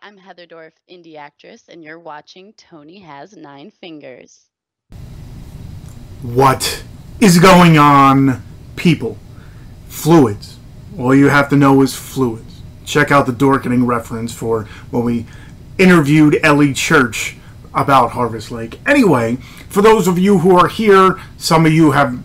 I'm Heather Dorff, indie actress, and you're watching Tony Has Nine Fingers. What is going on, people? Fluids. All you have to know is fluids. Check out the Dorkening reference for when we interviewed Ellie Church about Harvest Lake. Anyway, for those of you who are here, some of you have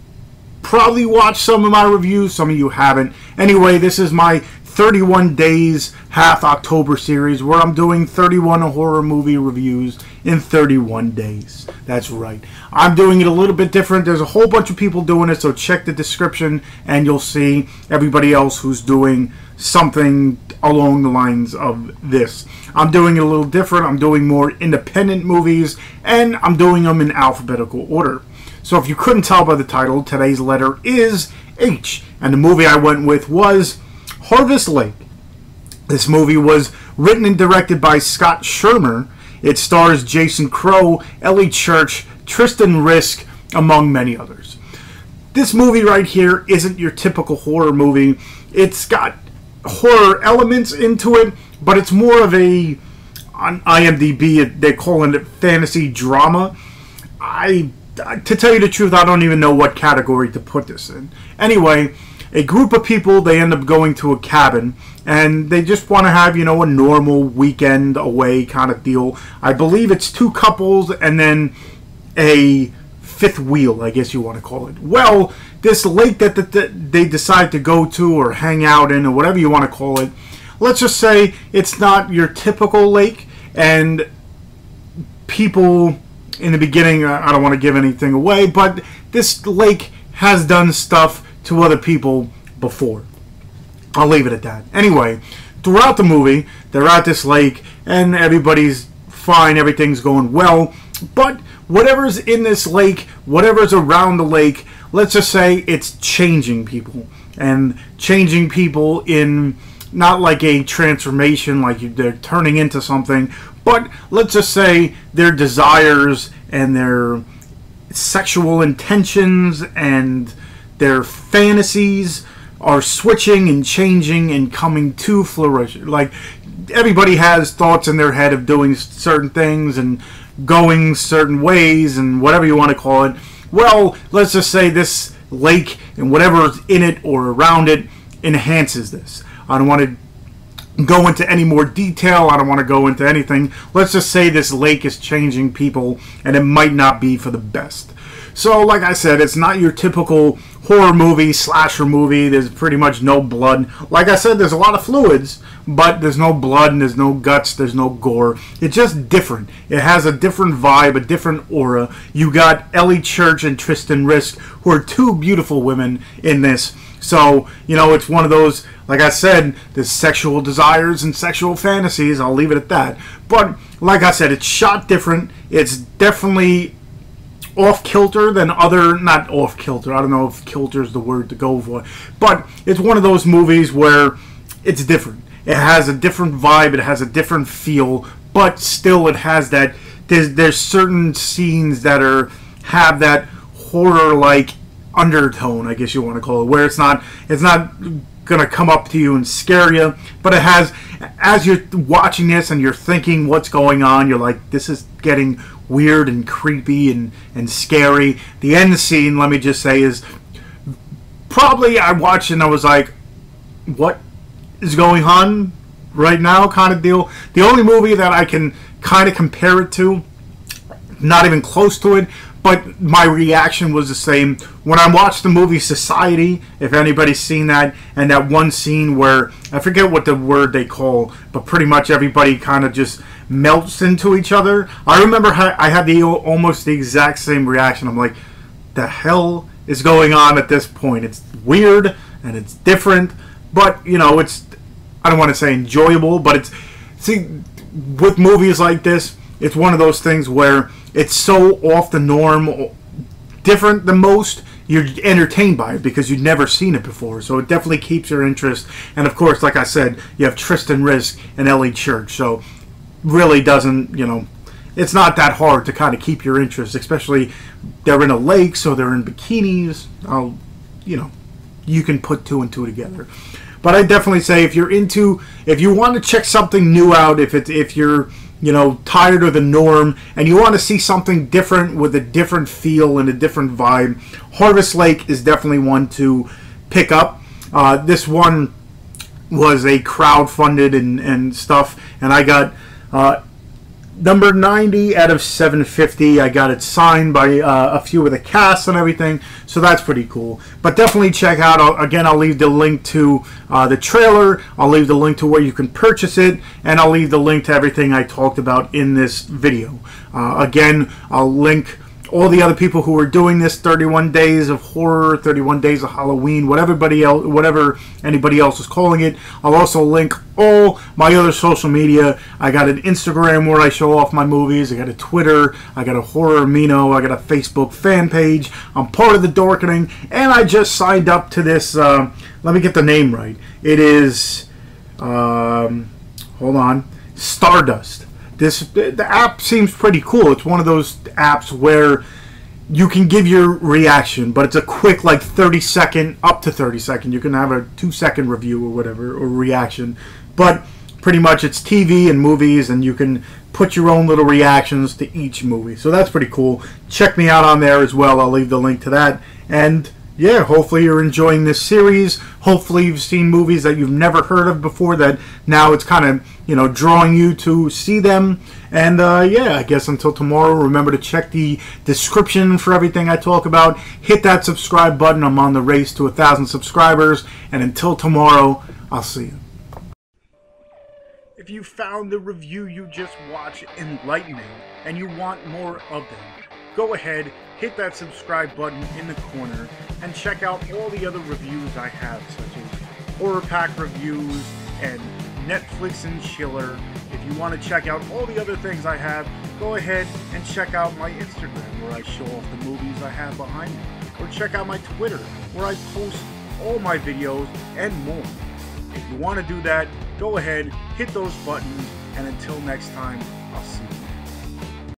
probably watched some of my reviews, some of you haven't. Anyway, this is my 31 days half October series where I'm doing 31 horror movie reviews in 31 days. That's right. I'm doing it a little bit different. There's a whole bunch of people doing it, so check the description and you'll see everybody else who's doing something along the lines of this. I'm doing it a little different. I'm doing more independent movies and I'm doing them in alphabetical order. So if you couldn't tell by the title, today's letter is H, and the movie I went with was Harvest Lake. This movie was written and directed by Scott Schirmer. It stars Jason Crowe, Ellie Church, Tristan, among many others. This movie right here isn't your typical horror movie. It's got horror elements into it, but it's more of a, on IMDb, they're calling it fantasy drama. To tell you the truth, I don't even know what category to put this in. Anyway, a group of people, they end up going to a cabin, and they just want to have, a normal weekend away kind of deal. I believe it's two couples and then a fifth wheel, I guess you want to call it. Well, this lake that they decide to go to or hang out in or whatever you want to call it, let's just say it's not your typical lake, and people in the beginning, I don't want to give anything away, but this lake has done stuff to other people before. I'll leave it at that. Anyway, throughout the movie, they're at this lake, and everybody's fine, everything's going well, but whatever's in this lake, whatever's around the lake, let's just say it's changing people. And changing people in not like a transformation, like they're turning into something, but let's just say their desires and their sexual intentions and their fantasies are switching and changing and coming to fruition. Like, everybody has thoughts in their head of doing certain things and going certain ways and whatever you want to call it. Well, let's just say this lake and whatever's in it or around it enhances this. I don't want to go into any more detail. I don't want to go into anything. Let's just say this lake is changing people, and it might not be for the best. So, like I said, it's not your typical horror movie, slasher movie. There's pretty much no blood. Like I said, there's a lot of fluids, but there's no blood, and there's no guts, there's no gore. It's just different. It has a different vibe, a different aura. You got Ellie Church and Tristan, who are two beautiful women in this. So, it's one of those, like I said, there's sexual desires and sexual fantasies. I'll leave it at that. But, like I said, it's shot different. It's definitely off-kilter than not off-kilter. I don't know if kilter is the word to go for. But it's one of those movies where it's different. It has a different vibe. It has a different feel. But still, it has that, there's certain scenes that have that horror-like undertone, I guess you want to call it, where it's not gonna come up to you and scare you, but it has, as you're watching this and you're thinking what's going on, you're like, this is getting weird and creepy and scary. The end scene, let me just say, is probably, I watched and I was like, what is going on right now kind of deal. The only movie that I can kind of compare it to, not even close to it, but my reaction was the same when I watched the movie Society, if anybody's seen that, and that one scene where, I forget what the word they call, but pretty much everybody kind of just melts into each other. I remember I had almost the exact same reaction. I'm like, the hell is going on at this point? It's weird, and it's different, but, it's, I don't want to say enjoyable, but with movies like this, it's one of those things where it's so off the norm, different than most, you're entertained by it because you've never seen it before. So it definitely keeps your interest. And of course, like I said, you have Tristan and Ellie Church. So really doesn't, it's not that hard to kind of keep your interest, especially they're in a lake, so they're in bikinis. You can put two and two together. But I definitely say if you want to check something new out, if you're tired of the norm and you want to see something different with a different feel and a different vibe, Harvest Lake is definitely one to pick up. This one was a crowdfunded and stuff, and I got number 90 out of 750. I got it signed by a few of the cast and everything, so that's pretty cool. But definitely check out, I'll leave the link to the trailer, I'll leave the link to where you can purchase it, and I'll leave the link to everything I talked about in this video. Again, I'll link all the other people who are doing this, 31 Days of Horror, 31 Days of Halloween, whatever anybody else is calling it. I'll also link all my other social media. I got an Instagram where I show off my movies. I got a Twitter. I got a Horror Amino. I got a Facebook fan page. I'm part of the Dorkening, and I just signed up to this. Let me get the name right. It is, hold on, Stardust. The app seems pretty cool. It's one of those apps where you can give your reaction, but it's a quick, like 30-second, up to 30-second. You can have a 2-second review or whatever, or reaction. But pretty much it's TV and movies, and you can put your own little reactions to each movie. So that's pretty cool. Check me out on there as well. I'll leave the link to that. And yeah, hopefully you're enjoying this series. Hopefully you've seen movies that you've never heard of before that now it's kind of, drawing you to see them. And yeah, I guess until tomorrow, remember to check the description for everything I talk about. Hit that subscribe button. I'm on the race to 1,000 subscribers. And until tomorrow, I'll see you. If you found the review you just watched enlightening and you want more of them, go ahead, hit that subscribe button in the corner, and check out all the other reviews I have, such as Horror Pack reviews and Netflix and Chiller. If you want to check out all the other things I have, go ahead and check out my Instagram, where I show off the movies I have behind me. Or check out my Twitter, where I post all my videos and more. If you want to do that, go ahead, hit those buttons, and until next time, I'll see you.